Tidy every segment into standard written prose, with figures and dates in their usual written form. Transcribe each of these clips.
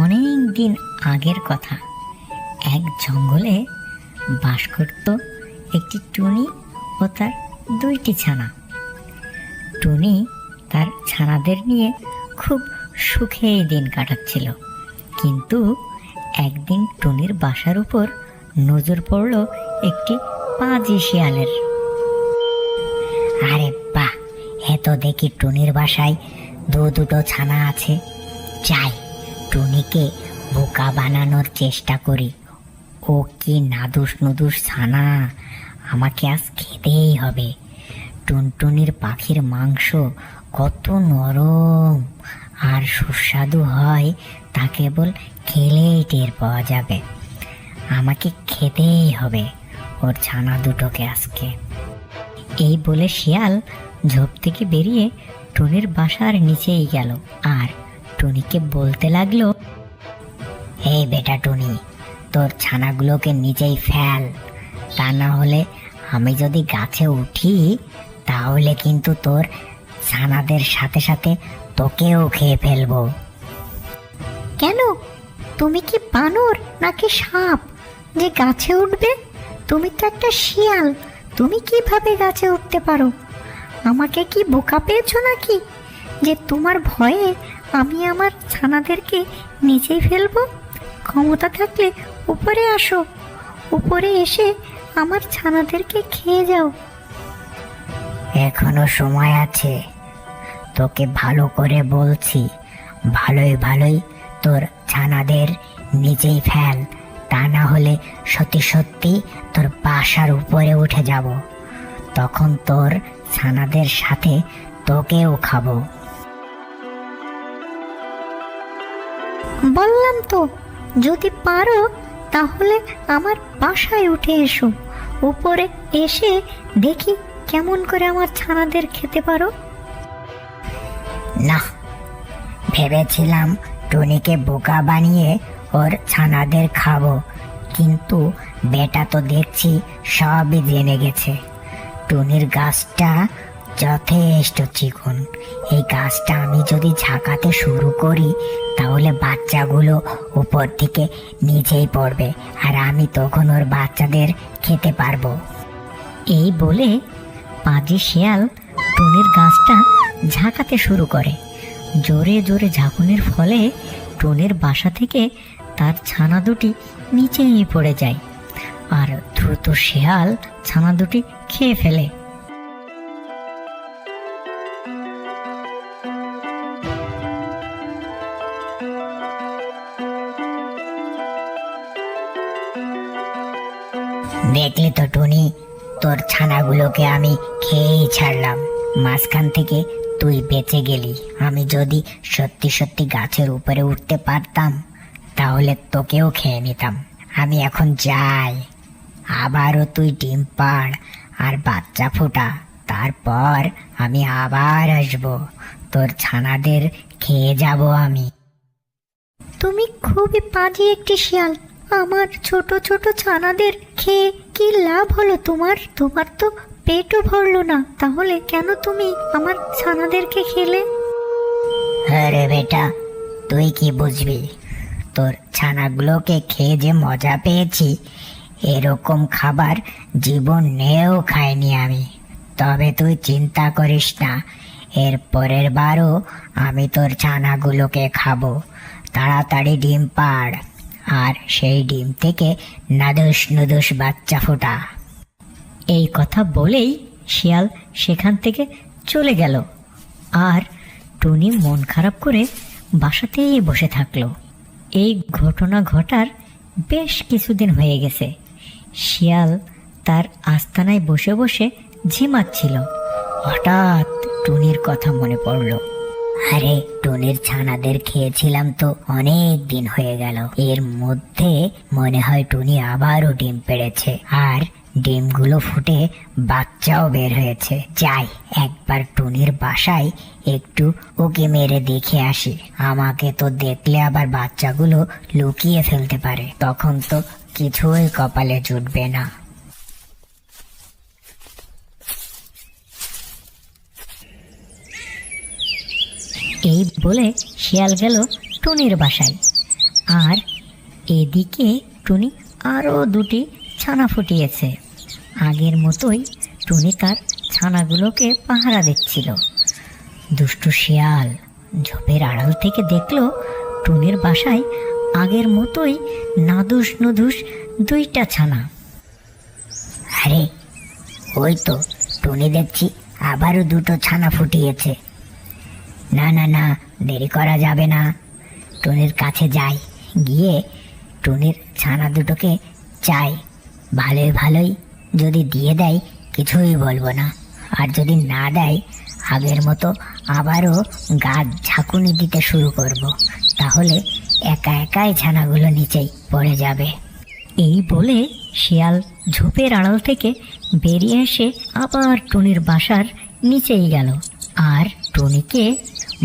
অনেক দিন আগের কথা। এক জঙ্গলে বাস করত একটি টুনি ও তার দুইটি ছানা। টুনি তার ছানাদের নিয়ে খুব সুখে দিন কাটাচ্ছিল, কিন্তু একদিন টুনির বাসার উপর নজর পড়ল একটি পাজি শিয়ালের। আরে বাহ, এত দেখি টুনির বাসায় দুটো ছানা আছে। যাই, টুনিকে বোকা বানানোর চেষ্টা করি। ও কি নাদুস নুদুস ছানা, আমাকে আজ খেতেই হবে। টুনটুনির পাখির মাংস কত নরম আর সুস্বাদু হয়, তা কেবল খেলেই টের পাওয়া যাবে। আমাকে খেতেই হবে ওর ছানা দুটোকে আজকে। এই বলে শিয়াল ঝোপ থেকে বেরিয়ে টুনির বাসার নিচেই গেল আর টুনিকে বলতে লাগলো, এই বেটা টুনি, তোর ছানাগুলোকে নিচেই ফেল, তা না হলে আমি যদি গাছে উঠি তাহলে কিন্তু তোর ছানাদের সাথে সাথে তোকেও খেয়ে ফেলবো। কেন, তুমি কি বানর নাকি সাপ যে গাছে উঠবে? তুমি তো একটা শিয়াল, তুমি কিভাবে গাছে উঠতে পারো? আমাকে কি বোকা পেয়েছো নাকি যে তোমার ভয়ে আমি আমার ছানাদেরকে নিচেই ফেলবো? ক্ষমতা থাকলে উপরে আসো, উপরে এসে আমার ছানাদেরকে খেয়ে যাও। এখনো সময় আছে, তোকে ভালো করে বলছি, ভালোই ভালোই তোর ছানাদের নিচেই ফেল, তা না হলে সত্যি সত্যি তোর বাসার উপরে উঠে যাব, তখন তোর ছানাদের সাথে তোকেও খাবো। বললাম তো, যদি পারো তাহলে আমার বাসায় উঠে এসো, উপরে এসে দেখি কেমন করে আমার ছানাদের খেতে পারো। না, ভেবেছিলাম টুনিকে বোকা বানিয়ে ওর ছানাদের খাবো, কিন্তু বেটা তো দেখছি সবই জেনে গেছে। টুনির গাছটা যথেষ্ট চিকন, এই গাছটা আমি যদি ঝাঁকাতে শুরু করি তাহলে বাচ্চাগুলো উপর থেকে নিচেই পড়বে আর আমি তখন ওর বাচ্চাদের খেতে পারবো। এই বলে পাজি শিয়াল টুনির গাছটা ঝাঁকাতে শুরু করে। জোরে জোরে ঝাঁকুনির ফলে টুনির বাসা থেকে তার ছানা দুটি নিচেই পড়ে যায় আর দ্রুত শিয়াল ছানা দুটি খেয়ে ফেলে। দেখলি তো টুনি, তোর ছানাগুলোকে আমি খেয়েই ছাড়লাম, মাঝখান থেকে তুই বেঁচে গেলি। আমি যদি সত্যি সত্যি গাছের উপরে উঠতে পারতাম তাহলে তোকেও খেয়ে নিতাম। আমি এখন যাই, আবারও তুই ডিম পাড় আর বাচ্চা ফোটা, তারপর আমি আবার আসবো, তোর ছানাদের খেয়ে যাব আমি। তুমি খুবই পাজি একটি শিয়াল, আমার ছোট ছোট ছানাদের খেয়ে কি লাভ হলো তোমার? তোমার তো পেটও ভরলো না, তাহলে কেন তুমি আমার ছানাদেরকে খেলে? আরে বেটা, তুই কি বুঝবি? তোর ছানাগুলোকে খেয়ে যে মজা পেয়েছি, এরকম খাবার জীবনেও খাইনি আমি। তবে তুই চিন্তা করিস না, এর পরের বারও আমি তোর ছানাগুলোকে খাবো। তাড়াতাড়ি ডিম পাড় আর সেই ডিম থেকে নাদুস নুদুস বাচ্চা ফোটা। এই কথা বলেই শিয়াল সেখান থেকে চলে গেল আর টুনি মন খারাপ করে বাসাতেই বসে থাকলো। এই ঘটনা ঘটার বেশ কিছুদিন হয়ে গেছে। শিয়াল তার আস্তানায় বসে বসে ঝিমাচ্ছিল। হঠাৎ টুনির কথা মনে পড়ল। আরে, টুনির ছানাদের খেয়েছিলাম তো অনেক দিন হয়ে গেল, এর মধ্যে মনে হয় টুনি আবারও ডিম পেড়েছে আর ডিমগুলো ফুটে বাচ্চাও বের হয়েছে। যাই, একবার টুনির বাসায় একটু ওকে মেরে দেখে আসি, আমাকে তো দেখলে আবার বাচ্চাগুলো লুকিয়ে ফেলতে পারে, তখন তো কিছুই কপালে জুটবে না। এই বলে শিয়াল গেল টুনির বাসায় আর এদিকে টুনি আরও দুটি ছানা ফুটিয়েছে। আগের মতোই টুনি তার ছানাগুলোকে পাহারা দিচ্ছিল। দুষ্টু শিয়াল ঝোপের আড়াল থেকে দেখলো টুনির বাসায় আগের মতোই নাদুস নুদুস দুইটা ছানা। আরে ওই তো টুনি দেখছি আবারও দুটো ছানা ফুটিয়েছে। না না না, দেরি করা যাবে না, টুনির কাছে যাই, গিয়ে টুনির ছানা দুটোকে চাই। ভালোই ভালোই যদি দিয়ে দেয় কিছুই বলবো না, আর যদি না দেয় আগের মতো আবারও গাছ ঝাঁকুনি দিতে শুরু করব। তাহলে একা একাই ছানাগুলো নিচেই পড়ে যাবে। এই বলে শিয়াল ঝোপের আড়াল থেকে বেরিয়ে এসে আবার টুনির বাসার নিচেই গেল, আর টুনিকে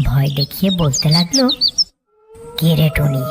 ভয় দেখিয়ে বলতে লাগলো, কে রে টুনি,